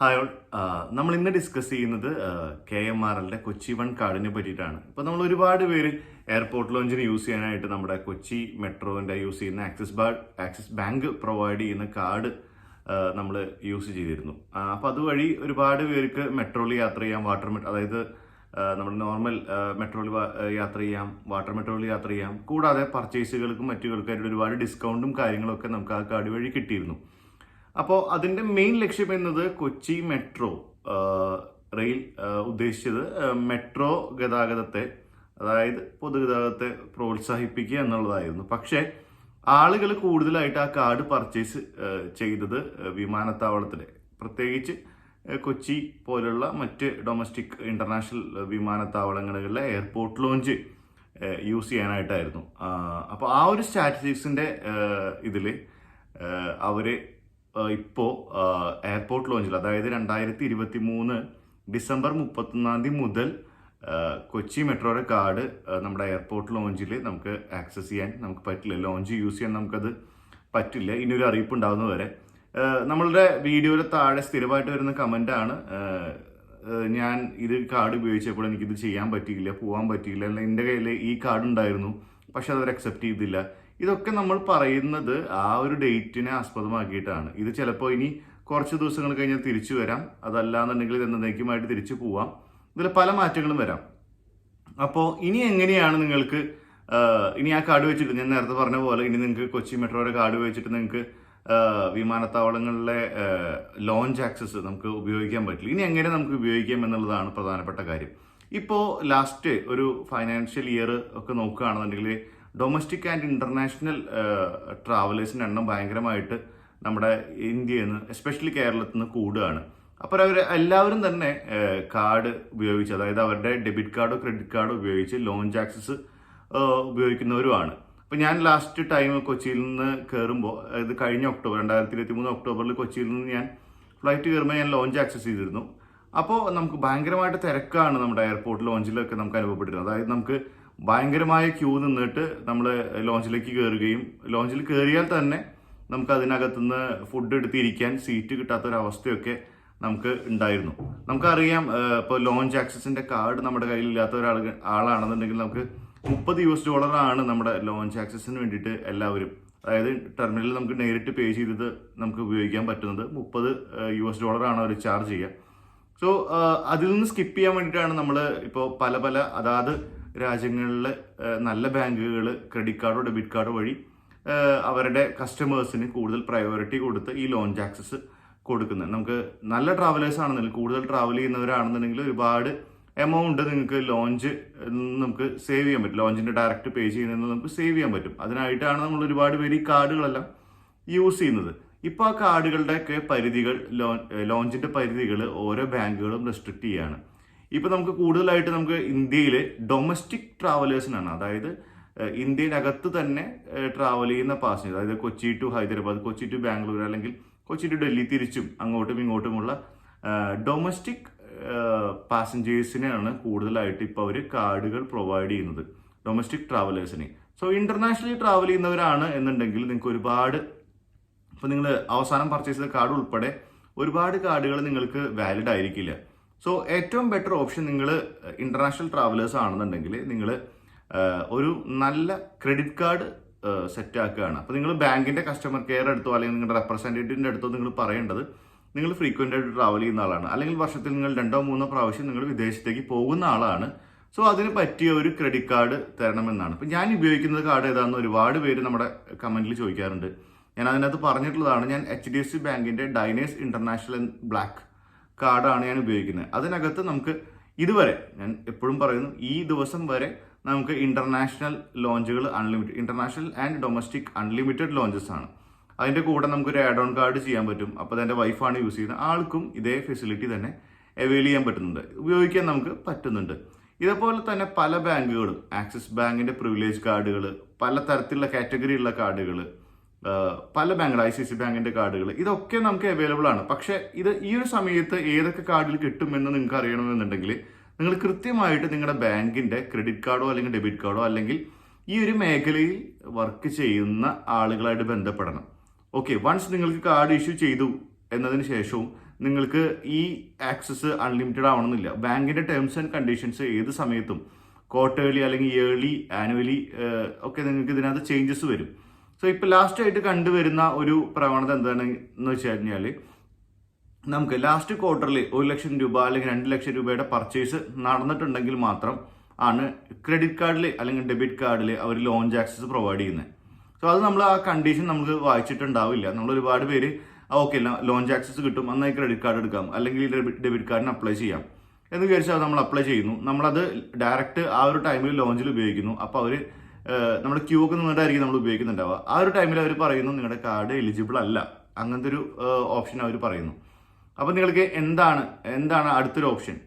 Hi all. നമ്മൾ ഇന്ന് discuss ചെയ്യുന്നത് KMRL കൊച്ചി വൺ കാർഡിനെ പറ്റിയിട്ടാണ്. ഇപ്പോൾ നമ്മൾ ഒരുപാട് പേര് എയർപോർട്ട് ലോഞ്ചിന് യൂസ് ചെയ്യാനായിട്ട് നമ്മുടെ കൊച്ചി മെട്രോൻ്റെ യൂസ് ചെയ്യുന്ന ആക്സിസ് ബാങ്ക് പ്രൊവൈഡ് ചെയ്യുന്ന കാർഡ് നമ്മൾ യൂസ് ചെയ്തിരുന്നു. അപ്പോൾ അതുവഴി ഒരുപാട് പേർക്ക് മെട്രോയിൽ യാത്ര ചെയ്യാം, അതായത് നമ്മൾ നോർമൽ മെട്രോയിൽ യാത്ര ചെയ്യാം, വാട്ടർ മെട്രോയിൽ യാത്ര ചെയ്യാം. കൂടാതെ പർച്ചേസുകൾക്കും മറ്റുകൾക്കായിട്ട് ഒരുപാട് ഡിസ്കൗണ്ടും കാര്യങ്ങളൊക്കെ നമുക്ക് ആ കാർഡ് വഴി കിട്ടിയിരുന്നു. അപ്പോൾ അതിൻ്റെ മെയിൻ ലക്ഷ്യം എന്നത് കൊച്ചി മെട്രോ റെയിൽ ഉദ്ദേശിച്ചത് മെട്രോ ഗതാഗതത്തെ, അതായത് പൊതുഗതാഗതത്തെ പ്രോത്സാഹിപ്പിക്കുക എന്നുള്ളതായിരുന്നു. പക്ഷേ ആളുകൾ കൂടുതലായിട്ട് ആ കാർഡ് പർച്ചേസ് ചെയ്തത് വിമാനത്താവളത്തിൽ, പ്രത്യേകിച്ച് കൊച്ചി പോലുള്ള മറ്റ് ഡൊമസ്റ്റിക് ഇന്റർനാഷണൽ വിമാനത്താവളങ്ങളിലെ എയർപോർട്ട് ലോഞ്ച് യൂസ് ചെയ്യാനായിട്ടായിരുന്നു. അപ്പോൾ ആ ഒരു സ്റ്റാറ്റിസ്റ്റിക്സിൻ്റെ ഇതിൽ അവർ ഇപ്പോൾ എയർപോർട്ട് ലോഞ്ചിൽ, അതായത് 2023 ഡിസംബർ 31 മുതൽ കൊച്ചി മെട്രോയുടെ കാർഡ് നമ്മുടെ എയർപോർട്ട് ലോഞ്ചിൽ നമുക്ക് ആക്സസ് ചെയ്യാൻ നമുക്ക് പറ്റില്ല, ലോഞ്ച് യൂസ് ചെയ്യാൻ നമുക്കത് പറ്റില്ല. ഇനിയൊരു അറിയിപ്പ് ഉണ്ടാകുന്നതുവരെ. നമ്മളുടെ വീഡിയോയുടെ താഴെ സ്ഥിരമായിട്ട് വരുന്ന കമൻ്റാണ്, ഞാൻ ഇത് കാർഡ് ഉപയോഗിച്ചപ്പോൾ എനിക്കിത് ചെയ്യാൻ പറ്റിയില്ല, പോകാൻ പറ്റിയില്ല, അല്ലെങ്കിൽ എൻ്റെ കയ്യിൽ ഈ കാർഡ് ഉണ്ടായിരുന്നു പക്ഷെ അവർ അക്സെപ്റ്റ് ചെയ്തില്ല. ഇതൊക്കെ നമ്മൾ പറയുന്നത് ആ ഒരു ഡേറ്റിനെ ആസ്പദമാക്കിയിട്ടാണ്. ഇത് ചിലപ്പോൾ ഇനി കുറച്ച് ദിവസങ്ങൾ കഴിഞ്ഞാൽ തിരിച്ചു വരാം, അതല്ലാന്നുണ്ടെങ്കിൽ ഇത് എന്നേക്കുമായിട്ട് തിരിച്ചു പോവാം. ഇതിൽ പല മാറ്റങ്ങളും വരാം. അപ്പോൾ ഇനി എങ്ങനെയാണ് നിങ്ങൾക്ക് ഇനി ആ കാർഡ് വെച്ചിട്ട്, ഞാൻ നേരത്തെ പറഞ്ഞ പോലെ, ഇനി നിങ്ങൾക്ക് കൊച്ചി മെട്രോയുടെ കാർഡ് വെച്ചിട്ട് നിങ്ങൾക്ക് വിമാനത്താവളങ്ങളിലെ ലോഞ്ച് ആക്സസ് നമുക്ക് ഉപയോഗിക്കാൻ പറ്റില്ല. ഇനി എങ്ങനെ നമുക്ക് ഉപയോഗിക്കാം എന്നുള്ളതാണ് പ്രധാനപ്പെട്ട കാര്യം. ഇപ്പോൾ ലാസ്റ്റ് ഒരു ഫൈനാൻഷ്യൽ ഇയർ ഒക്കെ നോക്കുകയാണെന്നുണ്ടെങ്കിൽ ഡൊമസ്റ്റിക് ആൻഡ് ഇന്റർനാഷണൽ ട്രാവലേഴ്സിൻ്റെ എണ്ണം ഭയങ്കരമായിട്ട് നമ്മുടെ ഇന്ത്യയിൽ നിന്ന്, എസ്പെഷ്യലി കേരളത്തിൽ നിന്ന് കൂടുകയാണ്. അപ്പോൾ അവർ എല്ലാവരും തന്നെ കാർഡ് ഉപയോഗിച്ച്, അതായത് അവരുടെ ഡെബിറ്റ് കാർഡോ ക്രെഡിറ്റ് കാർഡോ ഉപയോഗിച്ച് ലോഞ്ച് ആക്സസ് ഉപയോഗിക്കുന്നവരുമാണ്. അപ്പോൾ ഞാൻ ലാസ്റ്റ് ടൈം കൊച്ചിയിൽ നിന്ന് കയറുമ്പോൾ, അതായത് കഴിഞ്ഞ 2023 ഒക്ടോബറിൽ കൊച്ചിയിൽ നിന്ന് ഞാൻ ഫ്ലൈറ്റ് കയറുമ്പോൾ ഞാൻ ലോഞ്ച് ആക്സസ് ചെയ്തിരുന്നു. അപ്പോൾ നമുക്ക് ഭയങ്കരമായിട്ട് തിരക്കാണ് നമ്മുടെ എയർപോർട്ട് ലോഞ്ചിലൊക്കെ നമുക്ക് അനുഭവപ്പെട്ടിരുന്നത്. അതായത് നമുക്ക് ഭയങ്കരമായ ക്യൂ നിന്നിട്ട് നമ്മൾ ലോഞ്ചിലേക്ക് കയറുകയും, ലോഞ്ചിൽ കയറിയാൽ തന്നെ നമുക്ക് അതിനകത്തുനിന്ന് ഫുഡ് എടുത്തിരിക്കാൻ സീറ്റ് കിട്ടാത്തൊരവസ്ഥയൊക്കെ നമുക്ക് ഉണ്ടായിരുന്നു. നമുക്കറിയാം, ഇപ്പോൾ ലോഞ്ച് ആക്സസിൻ്റെ കാർഡ് നമ്മുടെ കയ്യിൽ ഇല്ലാത്ത ആളാണെന്നുണ്ടെങ്കിൽ നമുക്ക് $30 നമ്മുടെ ലോഞ്ച് ആക്സസിന് വേണ്ടിയിട്ട് എല്ലാവരും, അതായത് ടെർമിനലിൽ നമുക്ക് നേരിട്ട് പേ ചെയ്തത് നമുക്ക് ഉപയോഗിക്കാൻ പറ്റുന്നത് $30 അവർ ചാർജ് ചെയ്യുക. സോ അതിൽ നിന്ന് സ്കിപ്പ് ചെയ്യാൻ വേണ്ടിയിട്ടാണ് നമ്മൾ ഇപ്പോൾ പല അതാത് രാജ്യങ്ങളിലെ നല്ല ബാങ്കുകൾ ക്രെഡിറ്റ് കാർഡോ ഡെബിറ്റ് കാർഡോ വഴി അവരുടെ കസ്റ്റമേഴ്സിന് കൂടുതൽ പ്രയോറിറ്റി കൊടുത്ത് ഈ ലോഞ്ച് ആക്സസ് കൊടുക്കുന്നത്. നമുക്ക് നല്ല ട്രാവലേഴ്സ് ആണെന്നുണ്ടെങ്കിൽ, കൂടുതൽ ട്രാവൽ ചെയ്യുന്നവരാണെന്നുണ്ടെങ്കിൽ ഒരുപാട് എമൗണ്ട് നിങ്ങൾക്ക് ലോഞ്ച് നമുക്ക് സേവ് ചെയ്യാൻ പറ്റും. ലോഞ്ചിൻ്റെ ഡയറക്റ്റ് പേ ചെയ്യുന്നതിന് നമുക്ക് സേവ് ചെയ്യാൻ പറ്റും. അതിനായിട്ടാണ് നമ്മൾ ഒരുപാട് പേര് ഈ കാർഡുകളെല്ലാം യൂസ് ചെയ്യുന്നത്. ഇപ്പോൾ ആ കാർഡുകളുടെയൊക്കെ പരിധികൾ, ലോഞ്ചിൻ്റെ പരിധികൾ ഓരോ ബാങ്കുകളും റെസ്ട്രിക്റ്റ് ചെയ്യുകയാണ്. ഇപ്പം നമുക്ക് കൂടുതലായിട്ട് നമുക്ക് ഇന്ത്യയിലെ ഡൊമസ്റ്റിക് ട്രാവലേഴ്സിനാണ്, അതായത് ഇന്ത്യയിലകത്ത് തന്നെ ട്രാവൽ ചെയ്യുന്ന പാസഞ്ചർ, അതായത് കൊച്ചി ടു ഹൈദരാബാദ്, കൊച്ചി ടു ബാംഗ്ലൂർ, അല്ലെങ്കിൽ കൊച്ചി ടു ഡൽഹി, തിരിച്ചും അങ്ങോട്ടും ഇങ്ങോട്ടുമുള്ള ഡൊമസ്റ്റിക് പാസഞ്ചേഴ്സിനെയാണ് കൂടുതലായിട്ട് ഇപ്പോൾ അവർ കാർഡുകൾ പ്രൊവൈഡ് ചെയ്യുന്നത്, ഡൊമസ്റ്റിക് ട്രാവലേഴ്സിനെ. സോ ഇന്റർനാഷണലി ട്രാവൽ ചെയ്യുന്നവരാണ് എന്നുണ്ടെങ്കിൽ നിങ്ങൾക്ക് ഒരുപാട്, ഇപ്പോൾ നിങ്ങൾ അവസാനം പർച്ചേസ് ചെയ്ത കാർഡ് ഉൾപ്പെടെ ഒരുപാട് കാർഡുകൾ നിങ്ങൾക്ക് വാലിഡ് ആയിരിക്കില്ല. സോ ഏറ്റവും ബെറ്റർ ഓപ്ഷൻ, നിങ്ങൾ ഇന്റർനാഷണൽ ട്രാവലേഴ്സ് ആണെന്നുണ്ടെങ്കിൽ നിങ്ങൾ ഒരു നല്ല ക്രെഡിറ്റ് കാർഡ് സെറ്റ് ആക്കുകയാണ്. അപ്പോൾ നിങ്ങൾ ബാങ്കിന്റെ കസ്റ്റമർ കെയർ അടുത്തോ അല്ലെങ്കിൽ നിങ്ങളുടെ റെപ്രസെൻറ്റേറ്റീവിൻ്റെ അടുത്തോ നിങ്ങൾ പറയേണ്ടത് നിങ്ങൾ ഫ്രീക്വൻ്റ് ആയിട്ട് ട്രാവൽ ചെയ്യുന്ന ആളാണ്, അല്ലെങ്കിൽ വർഷത്തിൽ നിങ്ങൾ 2-3 പ്രാവശ്യം നിങ്ങൾ വിദേശത്തേക്ക് പോകുന്ന ആളാണ്. സോ അതിന് പറ്റിയ ഒരു ക്രെഡിറ്റ് കാർഡ് തരണമെന്നാണ്. ഇപ്പം ഞാൻ ഉപയോഗിക്കുന്ന കാർഡ് ഏതാണെന്ന് ഒരുപാട് പേര് നമ്മുടെ കമൻറ്റിൽ ചോദിക്കാറുണ്ട്. ഞാൻ അതിനകത്ത് പറഞ്ഞിട്ടുള്ളതാണ്, ഞാൻ HDFC ബാങ്കിന്റെ ഡൈനേഴ്സ് ഇന്റർനാഷണൽ ബ്ലാക്ക് കാർഡാണ് ഞാൻ ഉപയോഗിക്കുന്നത്. അതിനകത്ത് നമുക്ക് ഇതുവരെ, ഞാൻ എപ്പോഴും പറയുന്നു, ഈ ദിവസം വരെ നമുക്ക് ഇന്റർനാഷണൽ ലോഞ്ചുകൾ unlimited, international and domestic unlimited lounges ആണ്. അതിൻ്റെ കൂടെ നമുക്കൊരു ആഡ് ഓൺ കാർഡ് ചെയ്യാൻ പറ്റും. അപ്പോൾ അതെൻ്റെ വൈഫാണ് യൂസ് ചെയ്യുന്നത്, ആൾക്കും ഇതേ ഫെസിലിറ്റി തന്നെ അവൈൽ ചെയ്യാൻ പറ്റുന്നുണ്ട്, ഉപയോഗിക്കാൻ നമുക്ക് പറ്റുന്നുണ്ട്. ഇതേപോലെ തന്നെ പല ബാങ്കുകളും, ആക്സിസ് ബാങ്കിന്റെ പ്രിവിലേജ് കാർഡുകൾ, പല തരത്തിലുള്ള കാറ്റഗറിയുള്ള കാർഡുകൾ, പല ബാങ്കുകൾ, ICICI ബാങ്കിന്റെ കാർഡുകൾ, ഇതൊക്കെ നമുക്ക് അവൈലബിൾ ആണ്. പക്ഷേ ഇത് ഈ ഒരു സമയത്ത് ഏതൊക്കെ കാർഡിൽ കിട്ടുമെന്ന് നിങ്ങൾക്ക് അറിയണമെന്നുണ്ടെങ്കിൽ നിങ്ങൾ കൃത്യമായിട്ട് നിങ്ങളുടെ ബാങ്കിന്റെ ക്രെഡിറ്റ് കാർഡോ അല്ലെങ്കിൽ ഡെബിറ്റ് കാർഡോ അല്ലെങ്കിൽ ഈ ഒരു മേഖലയിൽ വർക്ക് ചെയ്യുന്ന ആളുകളായിട്ട് ബന്ധപ്പെടണം. ഓക്കെ, വൺസ് നിങ്ങൾക്ക് കാർഡ് ഇഷ്യൂ ചെയ്തു എന്നതിന് ശേഷവും നിങ്ങൾക്ക് ഈ ആക്സസ് അൺലിമിറ്റഡ് ആവണമെന്നില്ല. ബാങ്കിന്റെ ടേംസ് ആൻഡ് കണ്ടീഷൻസ് ഏത് സമയത്തും ക്വാർട്ടേർലി അല്ലെങ്കിൽ ഇയർലി ആനുവലി ഒക്കെ നിങ്ങൾക്ക് ഇതിനകത്ത് ചേഞ്ചസ് വരും. സോ ഇപ്പോൾ ലാസ്റ്റ് ആയിട്ട് കണ്ടുവരുന്ന ഒരു പ്രവണത എന്താണെന്ന് വെച്ച് കഴിഞ്ഞാൽ, നമുക്ക് ലാസ്റ്റ് ക്വാർട്ടറിൽ 1 ലക്ഷം രൂപ അല്ലെങ്കിൽ 2 ലക്ഷം രൂപയുടെ പർച്ചേസ് നടന്നിട്ടുണ്ടെങ്കിൽ മാത്രം ആണ് ക്രെഡിറ്റ് കാർഡിൽ അല്ലെങ്കിൽ ഡെബിറ്റ് കാർഡിൽ അവർ ലോഞ്ച് ആക്സസ് പ്രൊവൈഡ് ചെയ്യുന്നത്. സോ അത് നമ്മൾ ആ കണ്ടീഷൻ നമുക്ക് വായിച്ചിട്ടുണ്ടാവില്ല. നമ്മൾ ഒരുപാട് പേര് ഓക്കെ ലോഞ്ച് ആക്സസ് കിട്ടും, നന്നായി ക്രെഡിറ്റ് കാർഡ് എടുക്കാം അല്ലെങ്കിൽ ഡെബിറ്റ് കാർഡിന് അപ്ലൈ ചെയ്യാം എന്ന് വിചാരിച്ചാൽ നമ്മൾ അപ്ലൈ ചെയ്യുന്നു. നമ്മളത് ഡയറക്റ്റ് ആ ഒരു ടൈമിൽ ലോഞ്ചിൽ ഉപയോഗിക്കുന്നു. അപ്പോൾ അവർ നമ്മുടെ ക്യൂ ഒക്കെ നിന്നിട്ടായിരിക്കും നമ്മൾ ഉപയോഗിക്കുന്നുണ്ടാവുക. ആ ഒരു ടൈമിൽ അവർ പറയുന്നു നിങ്ങളുടെ കാർഡ് എലിജിബിൾ അല്ല, അങ്ങനത്തെ ഒരു ഓപ്ഷൻ അവർ പറയുന്നു. അപ്പോൾ നിങ്ങൾക്ക് എന്താണ് അടുത്തൊരു ഓപ്ഷൻ?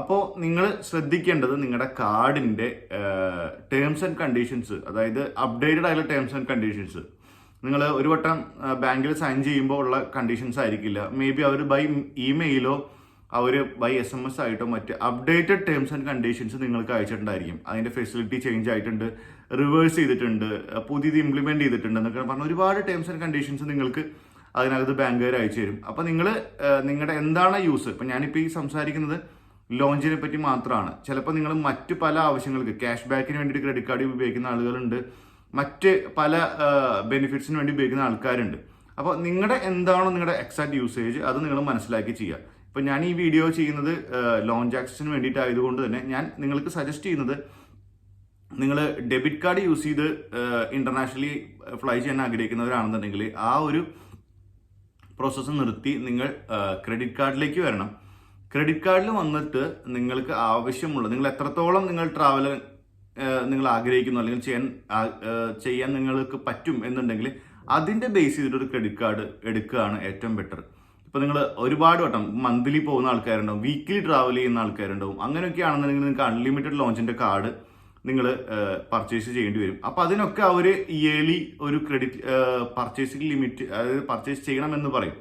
അപ്പോൾ നിങ്ങൾ ശ്രദ്ധിക്കേണ്ടത് നിങ്ങളുടെ കാർഡിൻ്റെ ടേംസ് ആൻഡ് കണ്ടീഷൻസ്, അതായത് അപ്ഡേറ്റഡ് ആയിട്ടുള്ള ടേംസ് ആൻഡ് കണ്ടീഷൻസ്. നിങ്ങൾ ഒരു വട്ടം ബാങ്കിൽ സൈൻ ചെയ്യുമ്പോൾ ഉള്ള കണ്ടീഷൻസ് ആയിരിക്കില്ല. മേ ബി അവർ ബൈ ഇമെയിലോ അവർ ബൈ SMS ആയിട്ടോ മറ്റ് അപ്ഡേറ്റഡ് ടേംസ് ആൻഡ് കണ്ടീഷൻസ് നിങ്ങൾക്ക് അയച്ചിട്ടുണ്ടായിരിക്കും. അതിൻ്റെ ഫെസിലിറ്റി ചേഞ്ച് ആയിട്ടുണ്ട്, റിവേഴ്സ് ചെയ്തിട്ടുണ്ട്, പുതിയത് ഇംപ്ലിമെൻറ്റ് ചെയ്തിട്ടുണ്ട് എന്നൊക്കെ പറഞ്ഞാൽ ഒരുപാട് ടേംസ് ആൻഡ് കണ്ടീഷൻസ് നിങ്ങൾക്ക് അതിനകത്ത് ബാങ്കുകാർ അയച്ചു തരും. അപ്പോൾ നിങ്ങൾ നിങ്ങളുടെ എന്താണ് യൂസ്, ഇപ്പം ഞാനിപ്പോൾ ഈ സംസാരിക്കുന്നത് ലോഞ്ചിനെ പറ്റി മാത്രമാണ്. ചിലപ്പോൾ നിങ്ങൾ മറ്റ് പല ആവശ്യങ്ങൾക്ക് ക്യാഷ് ബാക്കിന് വേണ്ടിയിട്ട് ക്രെഡിറ്റ് കാർഡ് ഉപയോഗിക്കുന്ന ആളുകളുണ്ട്, മറ്റ് പല ബെനിഫിറ്റ്സിന് വേണ്ടി ഉപയോഗിക്കുന്ന ആൾക്കാരുണ്ട്. അപ്പോൾ എന്താണോ നിങ്ങളുടെ എക്സാക്ട് യൂസേജ് അത് നിങ്ങൾ മനസ്സിലാക്കി ചെയ്യുക. ഇപ്പം ഞാൻ ഈ വീഡിയോ ചെയ്യുന്നത് ലോഞ്ച് ആക്സസിന് വേണ്ടിയിട്ടായതുകൊണ്ട് തന്നെ ഞാൻ നിങ്ങൾക്ക് സജസ്റ്റ് ചെയ്യുന്നത്, നിങ്ങൾ ഡെബിറ്റ് കാർഡ് യൂസ് ചെയ്ത് ഇന്റർനാഷണലി ഫ്ലൈ ചെയ്യാൻ ആഗ്രഹിക്കുന്നവരാണെന്നുണ്ടെങ്കിൽ ആ ഒരു പ്രോസസ്സ് നിർത്തി നിങ്ങൾ ക്രെഡിറ്റ് കാർഡിലേക്ക് വരണം. ക്രെഡിറ്റ് കാർഡിൽ വന്നിട്ട് നിങ്ങൾക്ക് ആവശ്യമുള്ള, നിങ്ങൾ എത്രത്തോളം നിങ്ങൾ ട്രാവൽ നിങ്ങൾ ആഗ്രഹിക്കുന്നു അല്ലെങ്കിൽ ചെയ്യാൻ നിങ്ങൾക്ക് പറ്റും എന്നുണ്ടെങ്കിൽ അതിൻ്റെ ബേസ് ചെയ്തിട്ടൊരു ക്രെഡിറ്റ് കാർഡ് എടുക്കുകയാണ് ഏറ്റവും ബെറ്റർ. ഇപ്പോൾ നിങ്ങൾ ഒരുപാട് വട്ടം മന്ത്ലി പോകുന്ന ആൾക്കാരുണ്ടാവും, വീക്കിലി ട്രാവൽ ചെയ്യുന്ന ആൾക്കാരുണ്ടാവും. അങ്ങനെയൊക്കെ ആണെന്നുണ്ടെങ്കിൽ നിങ്ങൾക്ക് അൺലിമിറ്റഡ് ലോഞ്ചിൻ്റെ കാർഡ് നിങ്ങൾ പർച്ചേസ് ചെയ്യേണ്ടി വരും. അപ്പോൾ അതിനൊക്കെ അവർ ഇയർലി ഒരു ക്രെഡിറ്റ് പർച്ചേസിംഗ് ലിമിറ്റ്, അതായത് പർച്ചേസ് ചെയ്യണമെന്ന് പറയും.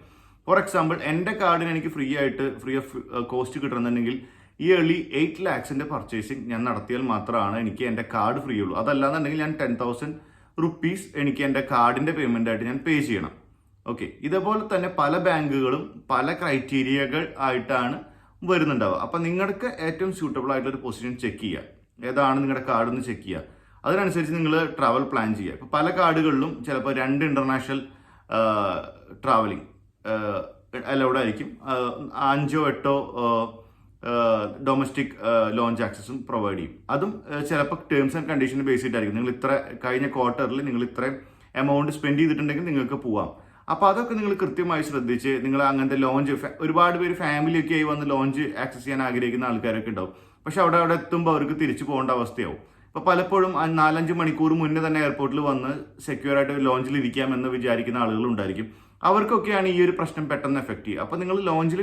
ഫോർ എക്സാമ്പിൾ എൻ്റെ കാർഡിന് എനിക്ക് ഫ്രീ ഓഫ് കോസ്റ്റ് കിട്ടണമെന്നുണ്ടെങ്കിൽ ഇയർലി 8 lakhs പർച്ചേസിങ് ഞാൻ നടത്തിയാൽ മാത്രമാണ് എനിക്ക് എൻ്റെ കാർഡ് ഫ്രീ ഉള്ളൂ. അതല്ലാന്നുണ്ടെങ്കിൽ ഞാൻ 10,000 rupees എനിക്ക് എൻ്റെ കാർഡിൻ്റെ പേയ്മെൻ്റ് ആയിട്ട് ഞാൻ പേ ചെയ്യണം. ഓക്കെ, ഇതേപോലെ തന്നെ പല ബാങ്കുകളും പല ക്രൈറ്റീരിയകൾ ആയിട്ടാണ് വരുന്നുണ്ടാവുക. അപ്പം നിങ്ങൾക്ക് ഏറ്റവും സ്യൂട്ടബിൾ ആയിട്ടുള്ള ഒരു പൊസിഷൻ ചെക്ക് ചെയ്യുക, ഏതാണ് നിങ്ങളുടെ കാർഡ് എന്ന് ചെക്ക് ചെയ്യുക. അതിനനുസരിച്ച് നിങ്ങൾ ട്രാവൽ പ്ലാൻ ചെയ്യുക. ഇപ്പോൾ പല കാർഡുകളിലും ചിലപ്പോൾ 2 ഇന്റർനാഷണൽ ട്രാവലിംഗ് അലൗഡ് ആയിരിക്കും, 5 or 8 ഡൊമസ്റ്റിക് ലോഞ്ച് ആക്സസും പ്രൊവൈഡ് ചെയ്യും. അതും ചിലപ്പോൾ ടേംസ് ആൻഡ് കണ്ടീഷന് ബേസ് ചെയ്തിട്ടായിരിക്കും. നിങ്ങൾ ഇത്ര കഴിഞ്ഞ ക്വാർട്ടറിൽ നിങ്ങൾ ഇത്രയും എമൗണ്ട് സ്പെൻഡ് ചെയ്തിട്ടുണ്ടെങ്കിൽ നിങ്ങൾക്ക് പോവാം. അപ്പോൾ അതൊക്കെ നിങ്ങൾ കൃത്യമായി ശ്രദ്ധിച്ച് നിങ്ങൾ അങ്ങനത്തെ ലോഞ്ച്, ഒരുപാട് പേര് ഫാമിലിയൊക്കെ ആയി വന്ന് ലോഞ്ച് ആക്സസ് ചെയ്യാൻ ആഗ്രഹിക്കുന്ന ആൾക്കാരൊക്കെ ഉണ്ടാവും. പക്ഷെ അവിടെ എത്തുമ്പോൾ അവർക്ക് തിരിച്ചു പോകേണ്ട അവസ്ഥയാവും. ഇപ്പോൾ പലപ്പോഴും 4-5 മണിക്കൂർ മുന്നേ തന്നെ എയർപോർട്ടിൽ വന്ന് സെക്യൂർ ആയിട്ട് ലോഞ്ചിൽ ഇരിക്കാമെന്ന് വിചാരിക്കുന്ന ആളുകളുണ്ടായിരിക്കും. അവർക്കൊക്കെയാണ് ഈ ഒരു പ്രശ്നം പെട്ടെന്ന് എഫക്ട് ചെയ്യുക. അപ്പോൾ നിങ്ങൾ ലോഞ്ചിൽ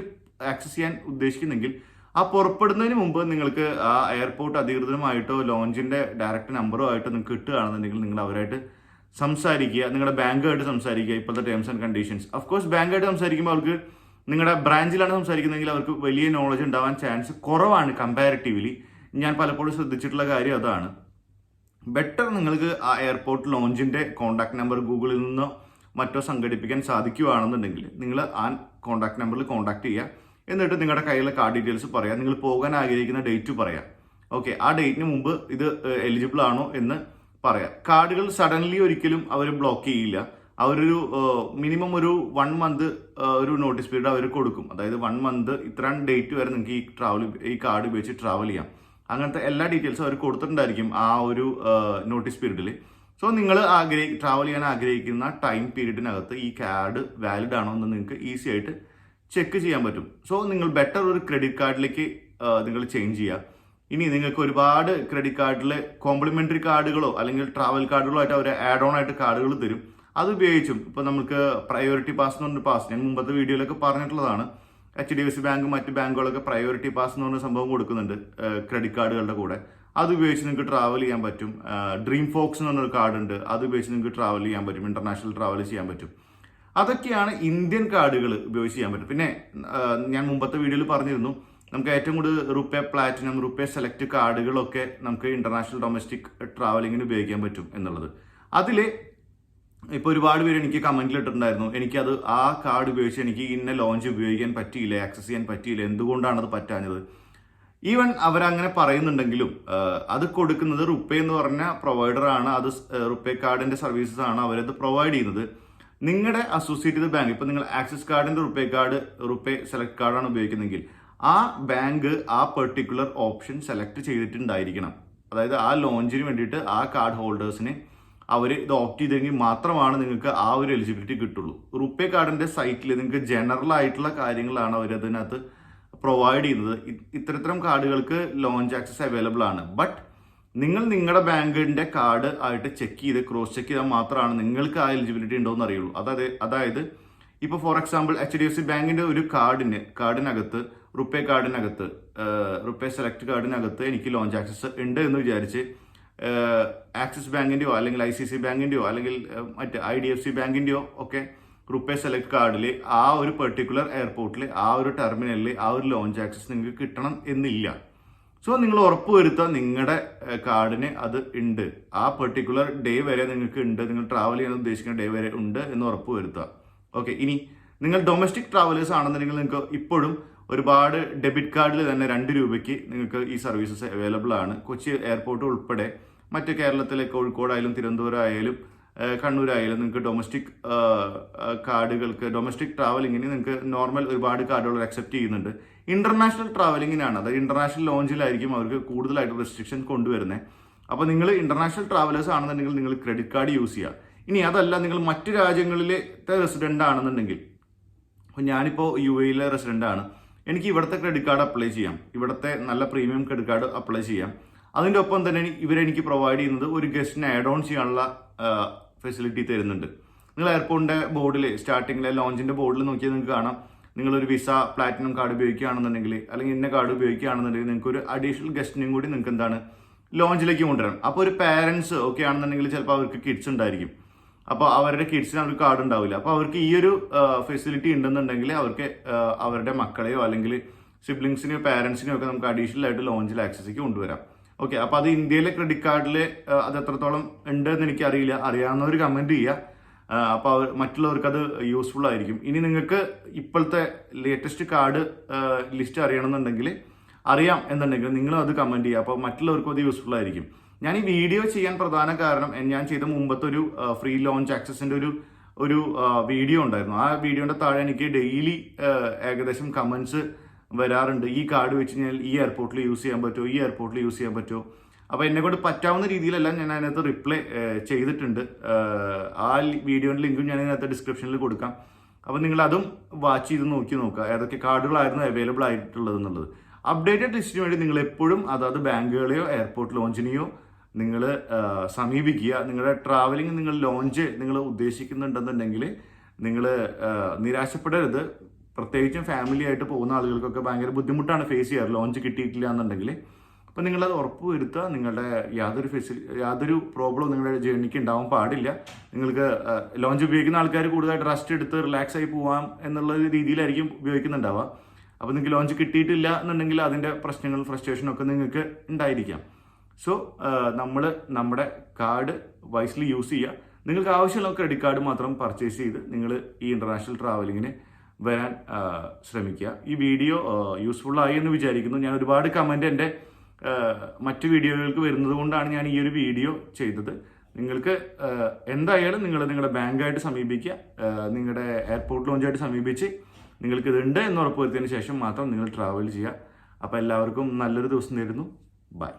ആക്സസ് ചെയ്യാൻ ഉദ്ദേശിക്കുന്നെങ്കിൽ ആ പുറപ്പെടുന്നതിന് മുമ്പ് നിങ്ങൾക്ക് ആ എയർപോർട്ട് അധികൃതരുമായിട്ടോ ലോഞ്ചിന്റെ ഡയറക്റ്റ് നമ്പറോ ആയിട്ടോ നിങ്ങൾക്ക് കിട്ടുകയാണെന്നുണ്ടെങ്കിൽ നിങ്ങൾ അവരായിട്ട് സംസാരിക്കുക, നിങ്ങളുടെ ബാങ്കുമായിട്ട് സംസാരിക്കുക. ഇപ്പോഴത്തെ ടേംസ് ആൻഡ് കണ്ടീഷൻസ്, ഓഫ്കോഴ്സ് ബാങ്കായിട്ട് സംസാരിക്കുമ്പോൾ അവർക്ക് നിങ്ങളുടെ ബ്രാഞ്ചിലാണ് സംസാരിക്കുന്നതെങ്കിൽ അവർക്ക് വലിയ നോളജ് ഉണ്ടാവാൻ ചാൻസ് കുറവാണ് കമ്പാരിറ്റീവ്ലി. ഞാൻ പലപ്പോഴും ശ്രദ്ധിച്ചിട്ടുള്ള കാര്യം അതാണ്. ബെറ്റർ നിങ്ങൾക്ക് ആ എയർപോർട്ട് ലോഞ്ചിന്റെ കോൺടാക്ട് നമ്പർ ഗൂഗിളിൽ നിന്നോ മറ്റോ സംഘടിപ്പിക്കാൻ സാധിക്കുകയാണെന്നുണ്ടെങ്കിൽ നിങ്ങൾ ആ കോൺടാക്ട് നമ്പറിൽ കോൺടാക്ട് ചെയ്യുക. എന്നിട്ട് നിങ്ങളുടെ കയ്യിലെ കാർഡ് ഡീറ്റെയിൽസ് പറയാം, നിങ്ങൾ പോകാൻ ആഗ്രഹിക്കുന്ന ഡേറ്റ് പറയാം. ഓക്കെ, ആ ഡേറ്റിന് മുമ്പ് ഇത് എലിജിബിൾ ആണോ എന്ന് പറയാം. കാർഡുകൾ സഡൻലി ഒരിക്കലും അവർ ബ്ലോക്ക് ചെയ്യില്ല. അവരൊരു മിനിമം ഒരു 1 month ഒരു നോട്ടീസ് പീരീഡ് അവർ കൊടുക്കും. അതായത് 1 month ഇത്ര ഡേറ്റ് വരെ നിങ്ങൾക്ക് ഈ കാർഡ് ഉപയോഗിച്ച് ട്രാവൽ ചെയ്യാം. അങ്ങനത്തെ എല്ലാ ഡീറ്റെയിൽസും അവർ കൊടുത്തിട്ടുണ്ടായിരിക്കും ആ ഒരു നോട്ടീസ് പീരീഡിൽ. സോ നിങ്ങൾ ട്രാവൽ ചെയ്യാൻ ആഗ്രഹിക്കുന്ന ടൈം പീരീഡിനകത്ത് ഈ കാർഡ് വാലിഡ് ആണോ എന്ന് നിങ്ങൾക്ക് ഈസി ആയിട്ട് ചെക്ക് ചെയ്യാൻ പറ്റും. സോ നിങ്ങൾ ബെറ്റർ ഒരു ക്രെഡിറ്റ് കാർഡിലേക്ക് നിങ്ങൾ ചേഞ്ച് ചെയ്യുക. ഇനി നിങ്ങൾക്ക് ഒരുപാട് ക്രെഡിറ്റ് കാർഡിലെ കോംപ്ലിമെന്ററി കാർഡുകളോ അല്ലെങ്കിൽ ട്രാവൽ കാർഡുകളോ ആയിട്ട് അവർ ആഡ് ഓൺ ആയിട്ട് കാർഡുകൾ തരും. അത് ഉപയോഗിച്ചും ഇപ്പോൾ നമുക്ക് പ്രയോറിറ്റി പാസ് എന്ന് പറഞ്ഞ പാസ്, ഞാൻ മുമ്പത്തെ വീഡിയോയിലൊക്കെ പറഞ്ഞിട്ടുള്ളതാണ്. HDFC ബാങ്ക് മറ്റ് ബാങ്കുകളൊക്കെ പ്രയോറിറ്റി പാസ് എന്ന് പറഞ്ഞ സംഭവം കൊടുക്കുന്നുണ്ട് ക്രെഡിറ്റ് കാർഡുകളുടെ കൂടെ. അത് ഉപയോഗിച്ച് നിങ്ങൾക്ക് ട്രാവൽ ചെയ്യാൻ പറ്റും. ഡ്രീം ഫോക്സ് എന്ന് പറഞ്ഞൊരു കാർഡ് ഉണ്ട്, അത് ഉപയോഗിച്ച് നിങ്ങൾക്ക് ട്രാവൽ ചെയ്യാൻ പറ്റും, ഇന്റർനാഷണൽ ട്രാവൽ ചെയ്യാൻ പറ്റും. അതൊക്കെയാണ് ഇന്ത്യൻ കാർഡുകൾ ഉപയോഗിച്ച് ചെയ്യാൻ പറ്റും. പിന്നെ ഞാൻ മുമ്പത്തെ വീഡിയോയിൽ പറഞ്ഞിരുന്നു, നമുക്ക് ഏറ്റവും കൂടുതൽ റുപ്പേ പ്ലാറ്റിനം, റുപ്പേ സെലക്ട് കാർഡുകളൊക്കെ നമുക്ക് ഇന്റർനാഷണൽ ഡൊമസ്റ്റിക് ട്രാവലിങ്ങിന് ഉപയോഗിക്കാൻ പറ്റും എന്നുള്ളത്. അതിൽ ഇപ്പോൾ ഒരുപാട് പേര് എനിക്ക് കമന്റിൽ ഇട്ടിട്ടുണ്ടായിരുന്നു, എനിക്കത് ആ കാർഡ് ഉപയോഗിച്ച് എനിക്ക് ഇന്ന ലോഞ്ച് ഉപയോഗിക്കാൻ പറ്റിയില്ല, ആക്സസ് ചെയ്യാൻ പറ്റിയില്ല, എന്തുകൊണ്ടാണ് അത് പറ്റാഞ്ഞത്. ഈവൻ അവരങ്ങനെ പറയുന്നുണ്ടെങ്കിലും അത് കൊടുക്കുന്നത് റുപ്പേ എന്ന് പറഞ്ഞ പ്രൊവൈഡറാണ്. അത് റുപ്പേ കാർഡിന്റെ സർവീസസ് ആണ് അവരത് പ്രൊവൈഡ് ചെയ്യുന്നത്. നിങ്ങളുടെ അസോസിയേറ്റ് ചെയ്ത ബാങ്ക്, ഇപ്പൊ നിങ്ങൾ ആക്സിസ് കാർഡിന്റെ റുപ്പേ സെലക്ട് കാർഡാണ് ഉപയോഗിക്കുന്നതെങ്കിൽ ആ ബാങ്ക് ആ പെർട്ടിക്കുലർ ഓപ്ഷൻ സെലക്ട് ചെയ്തിട്ടുണ്ടായിരിക്കണം. അതായത് ആ ലോഞ്ചിന് വേണ്ടിയിട്ട് ആ കാർഡ് ഹോൾഡേഴ്സിന് അവർ ഇത് ഓപ്റ്റ് ചെയ്തെങ്കിൽ മാത്രമാണ് നിങ്ങൾക്ക് ആ ഒരു എലിജിബിലിറ്റി കിട്ടുള്ളൂ. റുപ്പേ കാർഡിന്റെ സൈറ്റിൽ നിങ്ങൾക്ക് ജനറൽ ആയിട്ടുള്ള കാര്യങ്ങളാണ് അവർ അതിനകത്ത് പ്രൊവൈഡ് ചെയ്യുന്നത്. ഇത്തരം കാർഡുകൾക്ക് ലോഞ്ച് ആക്സസ് അവൈലബിൾ ആണ്. ബട്ട് നിങ്ങൾ നിങ്ങളുടെ ബാങ്കിന്റെ കാർഡ് ആയിട്ട് ചെക്ക് ചെയ്ത് ക്രോസ് ചെക്ക് ചെയ്താൽ മാത്രമാണ് നിങ്ങൾക്ക് ആ എലിജിബിലിറ്റി ഉണ്ടോ എന്ന് അറിയുള്ളൂ. അതായത് ഇപ്പോൾ ഫോർ എക്സാമ്പിൾ HDFC ബാങ്കിന്റെ ഒരു കാർഡിനകത്ത് റുപ്പേ കാർഡിനകത്ത് റുപ്പേ സെലക്ട് കാർഡിനകത്ത് എനിക്ക് ലോഞ്ച് ആക്സസ് ഉണ്ട് എന്ന് വിചാരിച്ച് ആക്സിസ് ബാങ്കിന്റെയോ അല്ലെങ്കിൽ ICICI ബാങ്കിന്റെയോ അല്ലെങ്കിൽ മറ്റ് IDFC ബാങ്കിന്റെയോ ഒക്കെ റുപ്പേ സെലക്ട് കാർഡിൽ ആ ഒരു പെർട്ടിക്കുലർ എയർപോർട്ടിൽ ആ ഒരു ടെർമിനലിൽ ആ ഒരു ലോഞ്ച് ആക്സസ് നിങ്ങൾക്ക് കിട്ടണം എന്നില്ല. സോ നിങ്ങൾ ഉറപ്പുവരുത്തുക നിങ്ങളുടെ കാർഡിന് അത് ഉണ്ട്, ആ പെർട്ടിക്കുലർ ഡേ വരെ നിങ്ങൾക്ക് ഉണ്ട്, നിങ്ങൾ ട്രാവൽ ചെയ്യാൻ ഉദ്ദേശിക്കുന്ന ഡേ വരെ ഉണ്ട് എന്ന് ഉറപ്പുവരുത്തുക. ഓക്കെ, ഇനി നിങ്ങൾ ഡൊമസ്റ്റിക് ട്രാവലേഴ്സ് ആണെന്നുണ്ടെങ്കിൽ നിങ്ങൾക്ക് ഇപ്പോഴും ഒരുപാട് ഡെബിറ്റ് കാർഡിൽ തന്നെ 2 രൂപയ്ക്ക് നിങ്ങൾക്ക് ഈ സർവീസസ് അവൈലബിൾ ആണ്. കൊച്ചി എയർപോർട്ട് ഉൾപ്പെടെ മറ്റ് കേരളത്തിലെ കോഴിക്കോടായാലും തിരുവനന്തപുരം ആയാലും കണ്ണൂരായാലും നിങ്ങൾക്ക് ഡൊമസ്റ്റിക് കാർഡുകൾക്ക് ഡൊമസ്റ്റിക് ട്രാവലിങ്ങിന് നിങ്ങൾക്ക് നോർമൽ ഒരുപാട് കാർഡുകൾ അക്സെപ്റ്റ് ചെയ്യുന്നുണ്ട്. ഇന്റർനാഷണൽ ട്രാവലിങ്ങിനാണ്, അതായത് ഇന്റർനാഷണൽ ലോഞ്ചിലായിരിക്കും അവർക്ക് കൂടുതലായിട്ട് റെസ്ട്രിക്ഷൻ കൊണ്ടുവരുന്നത്. അപ്പോൾ നിങ്ങൾ ഇന്റർനാഷണൽ ട്രാവലേഴ്സ് ആണെന്നുണ്ടെങ്കിൽ നിങ്ങൾ ക്രെഡിറ്റ് കാർഡ് യൂസ് ചെയ്യുക. ഇനി അതല്ല, നിങ്ങൾ മറ്റ് രാജ്യങ്ങളിലത്തെ റെസിഡന്റ് ആണെന്നുണ്ടെങ്കിൽ, അപ്പോൾ ഞാനിപ്പോൾ UAE റെസിഡന്റ് ആണ്, എനിക്ക് ഇവിടുത്തെ ക്രെഡിറ്റ് കാർഡ് അപ്ലൈ ചെയ്യാം, ഇവിടുത്തെ നല്ല പ്രീമിയം ക്രെഡിറ്റ് കാർഡ് അപ്ലൈ ചെയ്യാം. അതിൻ്റെ ഒപ്പം തന്നെ ഇവരെനിക്ക് പ്രൊവൈഡ് ചെയ്യുന്നത് ഒരു ഗസ്റ്റിനെ ആഡ് ഓൺ ചെയ്യാനുള്ള ഫെസിലിറ്റി തരുന്നുണ്ട്. നിങ്ങൾ എയർപോർട്ടിന്റെ ബോർഡിൽ സ്റ്റാർട്ടിങ്ങിലെ ലോഞ്ചിന്റെ ബോർഡിൽ നോക്കിയാൽ നിങ്ങൾക്ക് കാണാം, നിങ്ങളൊരു വിസ പ്ലാറ്റിനം കാർഡ് ഉപയോഗിക്കുകയാണെന്നുണ്ടെങ്കിൽ അല്ലെങ്കിൽ ഇന്ന കാർഡ് ഉപയോഗിക്കുകയാണെന്നുണ്ടെങ്കിൽ നിങ്ങൾക്ക് ഒരു അഡീഷണൽ ഗസ്റ്റിനെയും കൂടി നിങ്ങൾക്ക് എന്താണ് ലോഞ്ചിലേക്ക് കൊണ്ടുവരാം. അപ്പോൾ ഒരു പാരൻസ് ഒക്കെ ആണെന്നുണ്ടെങ്കിൽ ചിലപ്പോൾ അവർക്ക് കിഡ്സ് ഉണ്ടായിരിക്കും, അപ്പോൾ അവരുടെ കിഡ്സിന് അവർക്ക് കാർഡ് ഉണ്ടാവില്ല. അപ്പോൾ അവർക്ക് ഈ ഒരു ഫെസിലിറ്റി ഉണ്ടെന്നുണ്ടെങ്കിൽ അവർക്ക് അവരുടെ മക്കളെയോ അല്ലെങ്കിൽ സിബ്ലിങ്സിനെയോ പാരൻസിനെയോ ഒക്കെ നമുക്ക് അഡീഷണൽ ആയിട്ട് ലോഞ്ചിൽ ആക്സസിലേക്ക് കൊണ്ടുവരാം. ഓക്കെ, അപ്പോൾ അത് ഇന്ത്യയിലെ ക്രെഡിറ്റ് കാർഡിൽ അത് എത്രത്തോളം ഉണ്ട് എന്ന് എനിക്കറിയില്ല, അറിയാവുന്നവർ കമൻറ്റ് ചെയ്യുക. അപ്പോൾ മറ്റുള്ളവർക്ക് അത് യൂസ്ഫുൾ ആയിരിക്കും. ഇനി നിങ്ങൾക്ക് ഇപ്പോഴത്തെ ലേറ്റസ്റ്റ് കാർഡ് ലിസ്റ്റ് അറിയണമെന്നുണ്ടെങ്കിൽ അറിയാം എന്നുണ്ടെങ്കിൽ നിങ്ങളും അത് കമൻറ്റ് ചെയ്യുക, അപ്പോൾ മറ്റുള്ളവർക്കും അത് യൂസ്ഫുൾ ആയിരിക്കും. ഞാൻ ഈ വീഡിയോ ചെയ്യാൻ പ്രധാന കാരണം ഞാൻ ചെയ്ത മുമ്പത്തെ ഒരു ഫ്രീ ലോഞ്ച് ആക്സസിന്റെ ഒരു വീഡിയോ ഉണ്ടായിരുന്നു. ആ വീഡിയോന്റെ താഴെ എനിക്ക് ഡെയിലി ഏകദേശം കമന്റ്സ് വരാറുണ്ട്, ഈ കാർഡ് വെച്ച് കഴിഞ്ഞാൽ ഈ എയർപോർട്ടിൽ യൂസ് ചെയ്യാൻ പറ്റുമോ, ഈ എയർപോർട്ടിൽ യൂസ് ചെയ്യാൻ പറ്റുമോ. അപ്പോൾ എന്നെ കൊണ്ട് പറ്റാവുന്ന രീതിയിലെല്ലാം ഞാൻ അതിനകത്ത് റിപ്ലൈ ചെയ്തിട്ടുണ്ട്. ആ വീഡിയോയുടെ ലിങ്കും ഞാൻ അതിനകത്ത് ഡിസ്ക്രിപ്ഷനിൽ കൊടുക്കാം. അപ്പോൾ നിങ്ങൾ അതും വാച്ച് ചെയ്ത് നോക്കുക ഏതൊക്കെ കാർഡുകളായിരുന്നു അവൈലബിൾ ആയിട്ടുള്ളത് എന്നുള്ളത്. അപ്ഡേറ്റഡ് ലിസ്റ്റിന് വേണ്ടി നിങ്ങൾ എപ്പോഴും അതായത് ബാങ്കുകളെയോ എയർപോർട്ട് ലോഞ്ചിനെയോ നിങ്ങൾ സമീപിക്കുക. നിങ്ങളുടെ ട്രാവലിംഗ് നിങ്ങൾ ഉദ്ദേശിക്കുന്നുണ്ടെന്നുണ്ടെങ്കിൽ നിങ്ങൾ നിരാശപ്പെടരുത്. പ്രത്യേകിച്ചും ഫാമിലി ആയിട്ട് പോകുന്ന ആളുകൾക്കൊക്കെ ഭയങ്കര ബുദ്ധിമുട്ടാണ് ഫേസ് ചെയ്യാറ് ലോഞ്ച് കിട്ടിയിട്ടില്ല എന്നുണ്ടെങ്കിൽ. അപ്പോൾ നിങ്ങളത് ഉറപ്പ് വരുത്തുക, നിങ്ങളുടെ യാതൊരു പ്രോബ്ലവും നിങ്ങളുടെ ജേർണിക്ക് ഉണ്ടാവാൻ പാടില്ല. നിങ്ങൾക്ക് ലോഞ്ച് ഉപയോഗിക്കുന്ന ആൾക്കാർ കൂടുതലായിട്ട് റെസ്റ്റ് എടുത്ത് റിലാക്സ് ആയി പോവാം എന്നുള്ള രീതിയിലായിരിക്കും ഉപയോഗിക്കുന്നുണ്ടാവുക. അപ്പോൾ നിങ്ങൾക്ക് ലോഞ്ച് കിട്ടിയിട്ടില്ല എന്നുണ്ടെങ്കിൽ അതിൻ്റെ പ്രശ്നങ്ങളും ഫ്രസ്ട്രേഷനും ഒക്കെ നിങ്ങൾക്ക് ഉണ്ടായിരിക്കാം. സോ നമ്മൾ നമ്മുടെ കാർഡ് വൈസ്ലി യൂസ് ചെയ്യുക. നിങ്ങൾക്ക് ആവശ്യമുള്ള ക്രെഡിറ്റ് കാർഡ് മാത്രം പർച്ചേസ് ചെയ്ത് നിങ്ങൾ ഈ ഇന്റർനാഷണൽ ട്രാവലിങ്ങിന് വരാൻ ശ്രമിക്കുക. ഈ വീഡിയോ യൂസ്ഫുൾ ആയി എന്ന് വിചാരിക്കുന്നു. ഞാൻ ഒരുപാട് കമൻറ്റ് എൻ്റെ മറ്റു വീഡിയോകൾക്ക് വരുന്നത് കൊണ്ടാണ് ഞാൻ ഈ ഒരു വീഡിയോ ചെയ്തത്. നിങ്ങൾക്ക് എന്തായാലും നിങ്ങളുടെ ബാങ്കായിട്ട് സമീപിക്കുക, നിങ്ങളുടെ എയർപോർട്ട് ലോഞ്ചായിട്ട് സമീപിച്ച് നിങ്ങൾക്ക് ഇതുണ്ട് എന്ന് ഉറപ്പുവരുത്തിയതിന് ശേഷം മാത്രം നിങ്ങൾ ട്രാവൽ ചെയ്യുക. അപ്പോൾ എല്ലാവർക്കും നല്ലൊരു ദിവസം നേരുന്നു. ബൈ.